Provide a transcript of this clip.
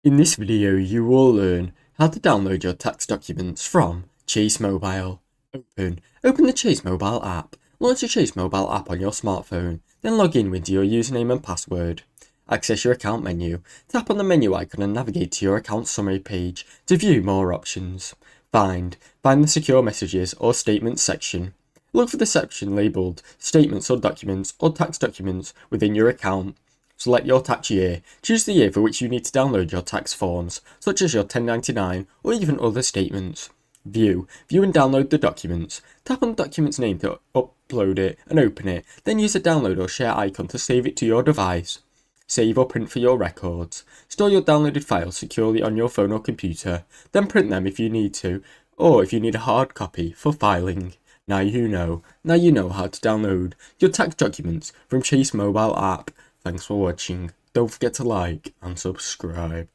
In this video, you will learn how to download your tax documents from Chase Mobile. Open the Chase Mobile app. Launch the Chase Mobile app on your smartphone, then log in with your username and password. Access your account menu. Tap on the menu icon and navigate to your account summary page to view more options. Find the Secure Messages or Statements section. Look for the section labelled Statements or Documents or Tax Documents within your account. Select your tax year. Choose the year for which you need to download your tax forms, such as your 1099 or even other statements. View and download the documents. Tap on the document's name to upload it and open it, then use the download or share icon to save it to your device. Save or print for your records. Store your downloaded files securely on your phone or computer, then print them if you need to, or if you need a hard copy for filing. Now you know how to download your tax documents from Chase Mobile app. Thanks for watching. Don't forget to like and subscribe.